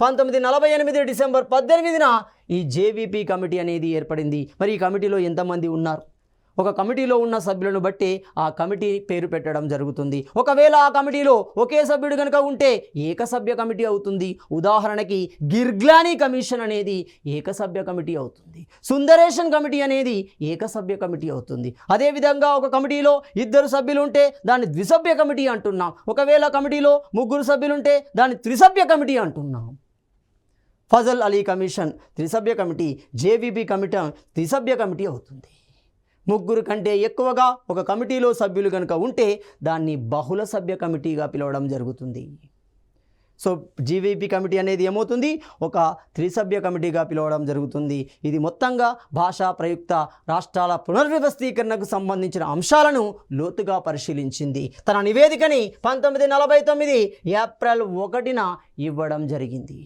1948 December 18న ఈ JVP committee అనేది ఏర్పడింది. మరి ఈ కమిటీలో ఎంతమంది ఉన్నారు? ఒక కమిటీలో ఉన్న సభ్యులను బట్టి ఆ కమిటీ పేరు పెట్టడం జరుగుతుంది. ఒకవేళ ఆ కమిటీలో ఒకే సభ్యుడు కనుక ఉంటే ఏకసభ్య కమిటీ అవుతుంది. ఉదాహరణకి గిర్గ్లానీ కమిషన్ అనేది ఏకసభ్య కమిటీ అవుతుంది. సుందరేషన్ కమిటీ అనేది ఏకసభ్య కమిటీ అవుతుంది. అదేవిధంగా ఒక కమిటీలో 2 సభ్యులు ఉంటే దాన్ని ద్విసభ్య కమిటీ అంటున్నాం. ఒకవేళ కమిటీలో 3 సభ్యులు ఉంటే దాన్ని త్రిసభ్య కమిటీ అంటున్నాం. ఫజల్ అలీ కమిషన్ త్రిసభ్య కమిటీ, జేవీపీ కమిటీ త్రిసభ్య కమిటీ అవుతుంది. 3 కంటే ఎక్కువగా ఒక కమిటీలో సభ్యులు కనుక ఉంటే దాన్ని బహుళ సభ్య కమిటీగా పిలవడం జరుగుతుంది. సో జీవీపీ కమిటీ అనేది ఏమవుతుంది? ఒక త్రిసభ్య కమిటీగా పిలవడం జరుగుతుంది. ఇది మొత్తంగా భాషా ప్రయుక్త రాష్ట్రాల పునర్వ్యవస్థీకరణకు సంబంధించిన అంశాలను లోతుగా పరిశీలించింది. తన నివేదికని 1949 ఏప్రిల్ 1న ఇవ్వడం జరిగింది.